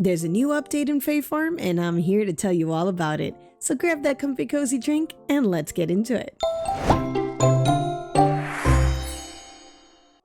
There's a new update in Fae Farm, and I'm here to tell you all about it. So grab that comfy cozy drink and let's get into it.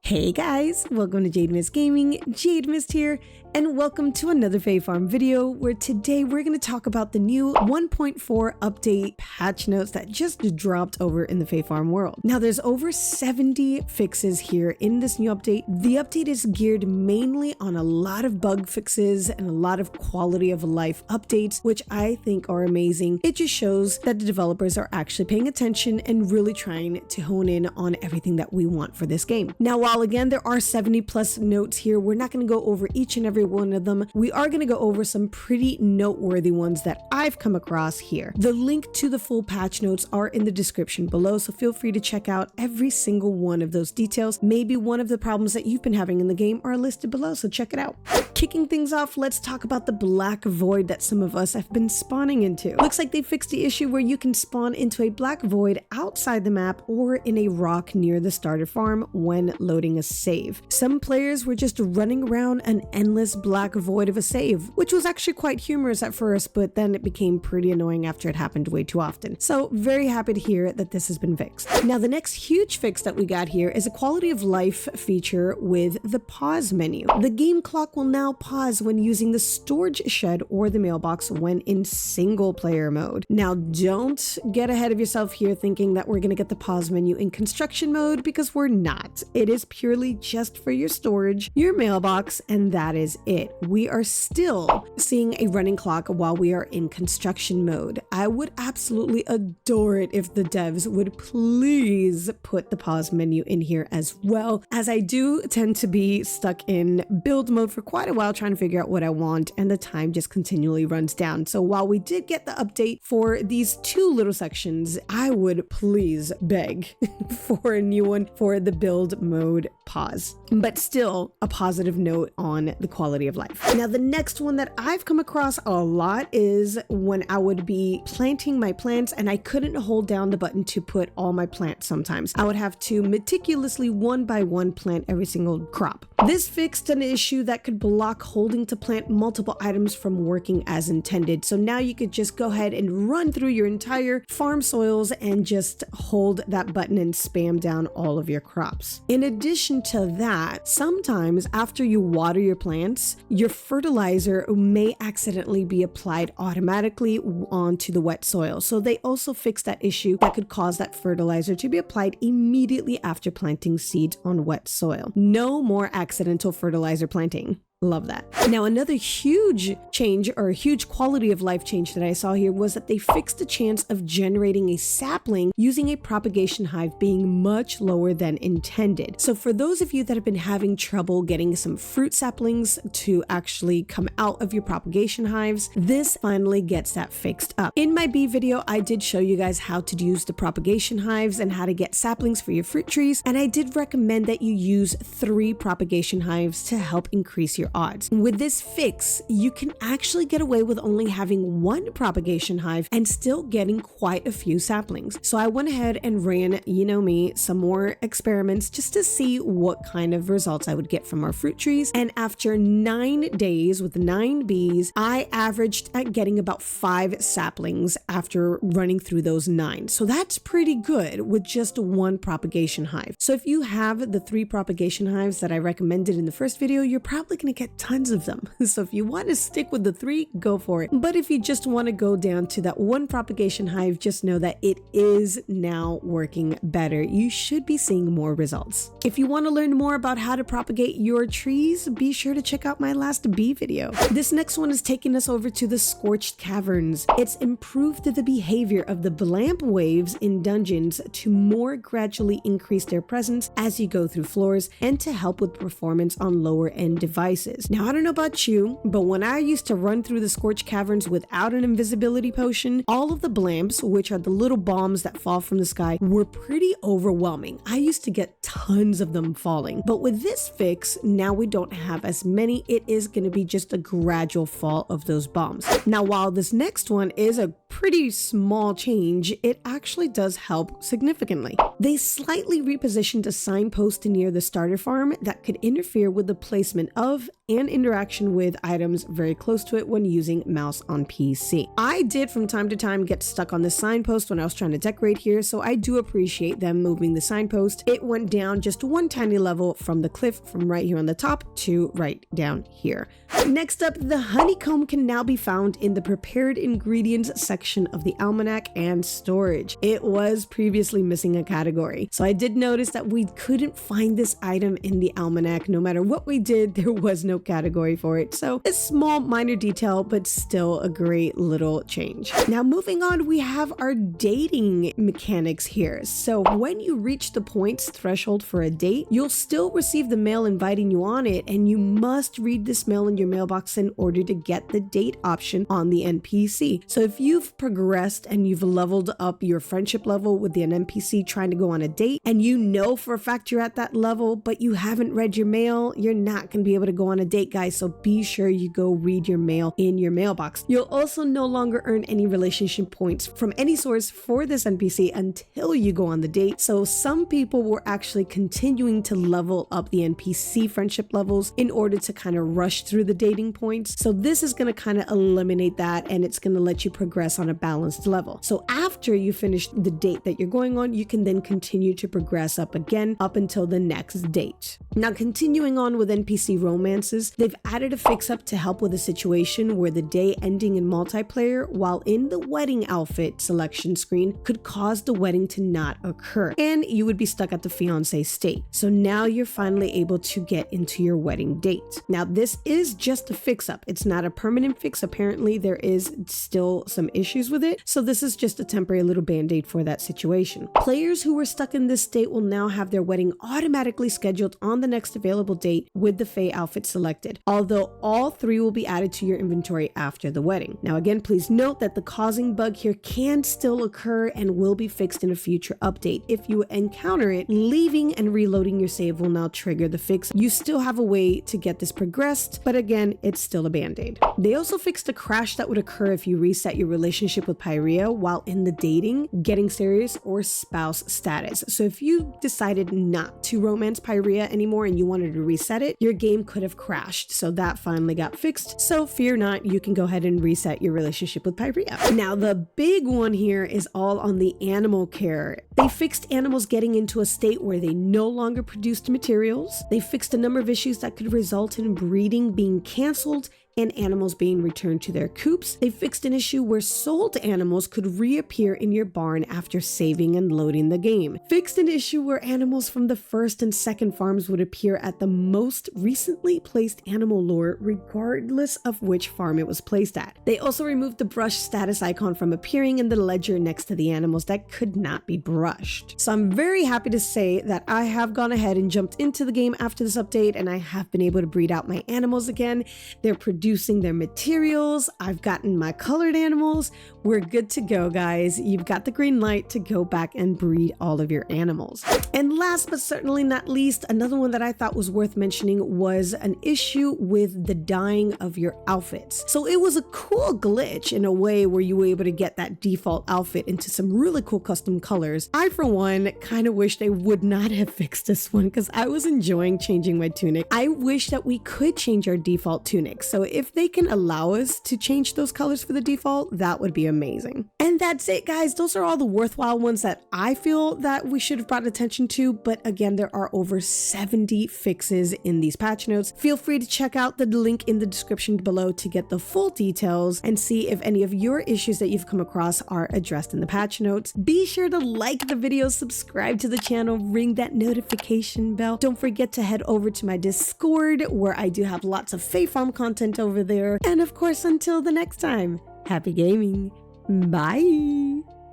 Hey guys, welcome to Jade Mist Gaming. Jade Mist here, and welcome to another Fae Farm video where today we're going to talk about the new 1.4 update patch notes that just dropped over in the Fae Farm world. Now there's over 70 fixes here in this new update. The update is geared mainly on a lot of bug fixes and a lot of quality of life updates, which I think are amazing. It just shows that the developers are actually paying attention and really trying to hone in on everything that we want for this game. Now while again there are 70 plus notes here, we're not going to go over each and every one of them. We are going to go over some pretty noteworthy ones that I've come across here. The link to the full patch notes are in the description below, so feel free to check out every single one of those details. Maybe one of the problems that you've been having in the game are listed below, so check it out. Kicking things off, let's talk about the black void that some of us have been spawning into. Looks like they fixed the issue where you can spawn into a black void outside the map or in a rock near the starter farm when loading a save. Some players were just running around an endless black void of a save, which was actually quite humorous at first, but then it became pretty annoying after it happened way too often. So very happy to hear that this has been fixed. Now the next huge fix that we got here is a quality of life feature with the pause menu. The game clock will now pause when using the storage shed or the mailbox when in single player mode. Now don't get ahead of yourself here thinking that we're going to get the pause menu in construction mode, because we're not. It is purely just for your storage, your mailbox, and that is it. We are still seeing a running clock while we are in construction mode. I would absolutely adore it if the devs would please put the pause menu in here as well, as I do tend to be stuck in build mode for quite a while trying to figure out what I want, and the time just continually runs down. So while we did get the update for these two little sections, I would please beg for a new one for the build mode pause, but still a positive note on the quality of life. Now the next one that I've come across a lot is when I would be planting my plants and I couldn't hold down the button to put all my plants. Sometimes I would have to meticulously one by one plant every single crop. This fixed an issue that could block holding to plant multiple items from working as intended. So now you could just go ahead and run through your entire farm soils and just hold that button and spam down all of your crops. In addition to that, sometimes after you water your plants, your fertilizer may accidentally be applied automatically onto the wet soil. So they also fixed that issue that could cause that fertilizer to be applied immediately after planting seeds on wet soil. No more accidental fertilizer planting. Love that. Now another huge change, or a huge quality of life change that I saw here, was that they fixed the chance of generating a sapling using a propagation hive being much lower than intended. So for those of you that have been having trouble getting some fruit saplings to actually come out of your propagation hives, this finally gets that fixed up. In my B video, I did show you guys how to use the propagation hives and how to get saplings for your fruit trees, and I did recommend that you use 3 propagation hives to help increase your odds. With this fix, you can actually get away with only having 1 propagation hive and still getting quite a few saplings. So I went ahead and ran, you know me, some more experiments just to see what kind of results I would get from our fruit trees. And after 9 days with 9 bees, I averaged at getting about 5 saplings after running through those 9. So that's pretty good with just 1 propagation hive. So if you have the 3 propagation hives that I recommended in the first video, you're probably going to get tons of them. So if you want to stick with the 3, go for it. But if you just want to go down to that 1 propagation hive, just know that it is now working better. You should be seeing more results. If you want to learn more about how to propagate your trees, be sure to check out my last bee video. This next one is taking us over to the Scorched Caverns. It's improved the behavior of the blamp waves in dungeons to more gradually increase their presence as you go through floors and to help with performance on lower end devices. Now I don't know about you, but when I used to run through the Scorched Caverns without an invisibility potion, all of the blamps, which are the little bombs that fall from the sky, were pretty overwhelming. I used to get tons of them falling, but with this fix, now we don't have as many. It is going to be just a gradual fall of those bombs. Now while this next one is a pretty small change, it actually does help significantly. They slightly repositioned a signpost near the starter farm that could interfere with the placement of and interaction with items very close to it when using mouse on PC. I did from time to time get stuck on the signpost when I was trying to decorate here, so I do appreciate them moving the signpost. It went down just one tiny level from the cliff from right here on the top to right down here. Next up, the honeycomb can now be found in the prepared ingredients section of the almanac and storage. It was previously missing a category, so I did notice that we couldn't find this item in the almanac. No matter what we did, there was no category for it, so a small minor detail, but still a great little change. Now moving on, we have our dating mechanics here. So when you reach the points threshold for a date, you'll still receive the mail inviting you on it, and you must read this mail in your mailbox in order to get the date option on the NPC. So if you've progressed and you've leveled up your friendship level with an NPC trying to go on a date, and you know for a fact you're at that level, but you haven't read your mail, you're not going to be able to go on a date, guys. So be sure you go read your mail in your mailbox. You'll also no longer earn any relationship points from any source for this NPC until you go on the date. So some people were actually continuing to level up the NPC friendship levels in order to kind of rush through the dating points. So this is going to kind of eliminate that, and it's going to let you progress on a balanced level. So after you finish the date that you're going on, you can then continue to progress up again up until the next date. Now, continuing on with NPC romances, they've added a fix-up to help with a situation where the day ending in multiplayer while in the wedding outfit selection screen could cause the wedding to not occur, and you would be stuck at the fiancé state. So now you're finally able to get into your wedding date. Now, this is just a fix-up. It's not a permanent fix. Apparently, there is still some issues with it, so this is just a temporary little band-aid for that situation. Players who were stuck in this state will now have their wedding automatically scheduled on the next available date with the Fae outfit selected, although all three will be added to your inventory after the wedding. Now again, please note that the causing bug here can still occur and will be fixed in a future update. If you encounter it, leaving and reloading your save will now trigger the fix. You still have a way to get this progressed, but again, it's still a band-aid. They also fixed a crash that would occur if you reset your relationship with Pyrea while in the dating, getting serious, or spouse status. So if you decided not to romance Pyrea anymore and you wanted to reset it, your game could have crashed. So that finally got fixed. So fear not, you can go ahead and reset your relationship with Pyrea. Now the big one here is all on the animal care. They fixed animals getting into a state where they no longer produced materials. They fixed a number of issues that could result in breeding being canceled and animals being returned to their coops. They fixed an issue where sold animals could reappear in your barn after saving and loading the game. Fixed an issue where animals from the first and second farms would appear at the most recently placed animal lure regardless of which farm it was placed at. They also removed the brush status icon from appearing in the ledger next to the animals that could not be brushed. So I'm very happy to say that I have gone ahead and jumped into the game after this update, and I have been able to breed out my animals again. They're producing their materials. I've gotten my colored animals. We're good to go, guys. You've got the green light to go back and breed all of your animals. And last but certainly not least, another one that I thought was worth mentioning was an issue with the dyeing of your outfits. So it was a cool glitch in a way where you were able to get that default outfit into some really cool custom colors. I, for one, kind of wish they would not have fixed this one because I was enjoying changing my tunic. I wish that we could change our default tunic. So if they can allow us to change those colors for the default, that would be amazing. And that's it, guys. Those are all the worthwhile ones that I feel that we should have brought attention to. But again, there are over 70 fixes in these patch notes. Feel free to check out the link in the description below to get the full details and see if any of your issues that you've come across are addressed in the patch notes. Be sure to like the video, subscribe to the channel, ring that notification bell. Don't forget to head over to my Discord where I do have lots of Fae Farm content over there. And of course, until the next time, happy gaming. Bye.